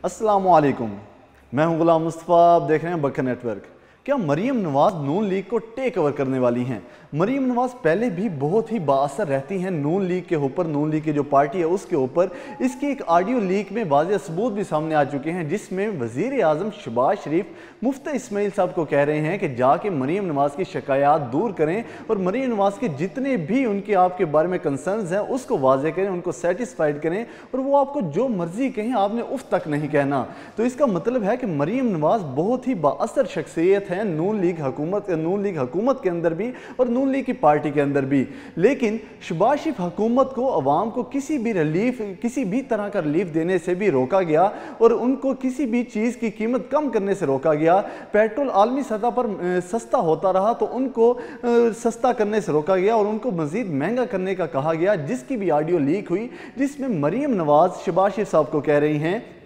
अस्सलामुअलैकुम, मैं हूं गुलाम मुस्तफ़ा। आप देख रहे हैं बकर नेटवर्क। क्या मरीम नवाज नून लीग को टेक ओवर करने वाली हैं? मरीम नवाज पहले भी बहुत ही बाअसर रहती हैं नून लीग के ऊपर, नून लीग की जो पार्टी है उसके ऊपर। इसकी एक ऑडियो लीक में वाज़ेह सबूत भी सामने आ चुके हैं, जिसमें वज़ीर आज़म शहबाज शरीफ मुफ्ती इस्माइल साहब को कह रहे हैं कि जाके मरीम नवाज की शिकायत दूर करें और मरीम नवाज के जितने भी उनके आपके बारे में कंसर्न्स हैं उसको वाज़ेह करें, उनको सेटिस्फाइड करें और वो आपको जो मर्जी कहें, आपने उफ तक नहीं कहना। तो इसका मतलब है कि मरीम नवाज बहुत ही बाअसर शख्सियत है नून लीग हुकूमत के अंदर भी और नून लीग की पार्टी के अंदर भी। लेकिन शहबाज शरीफ हुकूमत को, अवाम को किसी भी तरह का रिलीफ देने से भी रोका गया और उनको किसी भी चीज़ की कीमत कम करने से रोका गया। पेट्रोल आलमी सतह पर सस्ता होता रहा तो उनको सस्ता करने से रोका गया और उनको मजीद महंगा करने का कहा गया, जिसकी भी ऑडियो लीक हुई, जिसमें मरीम नवाज शहबाज शरीफ साहब को कह रही हैं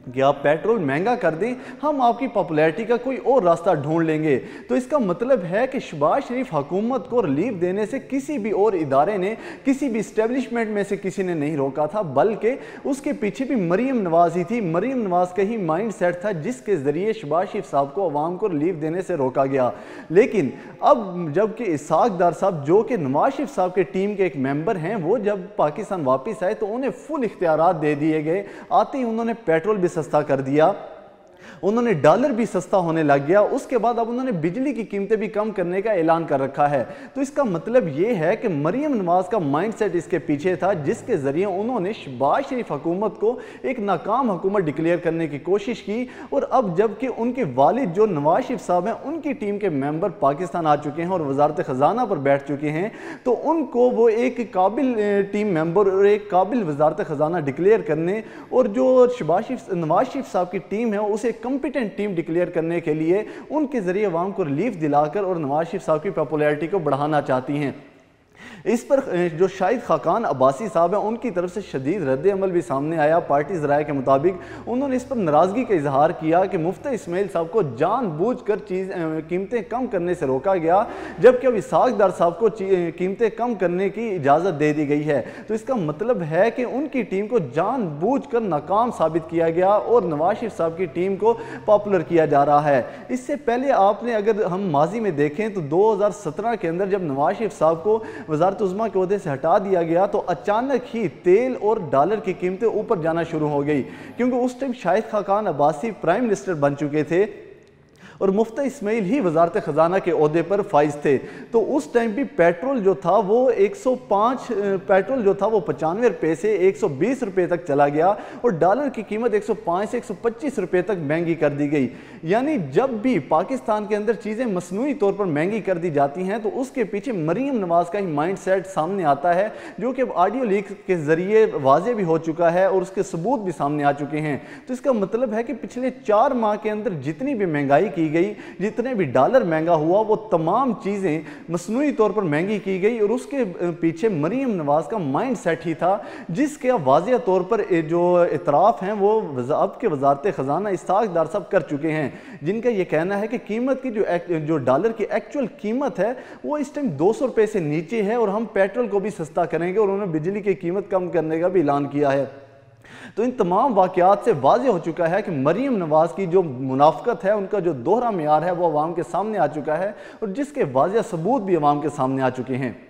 कि आप पेट्रोल महंगा कर दें, हम आपकी पॉपुलैरिटी का कोई और रास्ता ढूंढ लेंगे। तो इसका मतलब है कि शहबाज शरीफ हुकूमत को रिलीफ देने से किसी भी और इदारे ने, किसी भी इस्टेब्लिशमेंट में से किसी ने नहीं रोका था, बल्कि उसके पीछे भी मरीम नवाज ही थी। मरीम नवाज का ही माइंड सेट था जिसके ज़रिए शहबाज शरीफ साहब को अवाम को रिलीफ देने से रोका गया। लेकिन अब जबकि इसहाक डार साहब, जो कि नवाज शरीफ साहब के टीम के एक मेंबर हैं, वो जब पाकिस्तान वापस आए तो उन्हें फुल इख्तियारात दे दिए गए। आते ही उन्होंने पेट्रोल भी सस्ता कर दिया, उन्होंने डॉलर भी सस्ता होने लग गया। उसके बाद अब उन्होंने बिजली की कीमतें भी कम करने का ऐलान कर रखा है। तो इसका मतलब ये है कि मरीम नवाज का माइंडसेट इसके पीछे था, जिसके ज़रिए उन्होंने शहबाज शरीफ हुकूमत को एक नाकाम हुकूमत डिक्लेयर करने की कोशिश की। और अब जबकि उनके वालिद जो नवाज शरीफ साहब हैं, उनकी टीम के मेंबर पाकिस्तान आ चुके हैं और वजारत ख़जाना पर बैठ चुके हैं, तो उनको वो एक काबिल टीम मेंबर और एक काबिल वजारत ख़जाना डिक्लेयर करने और जो नवाज शरीफ साहब की टीम है उसे कॉम्पिटेंट टीम डिक्लेयर करने के लिए उनके जरिए अवाम को रिलीफ दिलाकर और नवाज शरीफ साहब की पॉपुलैरिटी को बढ़ाना चाहती हैं। इस पर जो शाहिद खाकान अब्बासी साहब हैं, उनकी तरफ से शदीद रद्द अमल भी सामने आया। पार्टी ज़राए के मुताबिक उन्होंने इस पर नाराज़गी का इजहार किया कि मुफ्ती इस्माइल साहब को जानबूझकर कीमतें कम करने से रोका गया, जबकि अब इसहाक डार साहब को कीमतें कम करने की इजाज़त दे दी गई है। तो इसका मतलब है कि उनकी टीम को जानबूझकर नाकाम साबित किया गया और नवाज शरीफ साहब की टीम को पॉपुलर किया जा रहा है। इससे पहले आपने, अगर हम माजी में देखें तो 2017 के अंदर जब नवाज शरीफ साहब को वज़ारत उज़्मा के ओहदे से हटा दिया गया तो अचानक ही तेल और डॉलर की कीमतें ऊपर जाना शुरू हो गई, क्योंकि उस time Shahid Khaqan Abbasi prime minister बन चुके थे और मुफ्ती इस्माइल ही वजारत ख़जाना के ओहदे पर फाइज थे। तो उस टाइम भी पेट्रोल जो था वो 95 रुपये से 120 रुपये तक चला गया और डॉलर की कीमत 105 से 125 रुपये तक महंगी कर दी गई। यानी जब भी पाकिस्तान के अंदर चीज़ें मसनूई तौर पर महंगी कर दी जाती हैं तो उसके पीछे मरीम नवाज का ही माइंड सेट सामने आता है, जो कि ऑडियो लीक के ज़रिए वाज़ेह भी हो चुका है और उसके सबूत भी सामने आ चुके हैं। तो इसका मतलब है कि पिछले 4 माह के अंदर जितनी भी महंगाई की गई, जितने भी डॉलर महंगा हुआ, वो तमाम चीज़ें मसनूई तौर पर महंगी की गई और उसके पीछे मरीम नवाज का माइंड सेट ही था, जिसके वाज़ेह तौर पर जो इतराफ़ हैं वो अब के वजारत ख़जाना इसहाक डार साहब कर चुके हैं, जिनका ये कहना है कि कीमत की जो डॉलर की एक्चुअल कीमत है वो इस टाइम 200 रुपये से नीचे है और हम पेट्रोल को भी सस्ता करेंगे और उन्होंने बिजली की कीमत कम करने का भी ऐलान किया है। तो इन तमाम वाक़यात से वाज़ेह हो चुका है कि मरीम नवाज की जो मुनाफ़क़त है, उनका जो दोहरा मेयार है वो अवाम के सामने आ चुका है और जिसके वाज़ेह सबूत भी अवाम के सामने आ चुके हैं।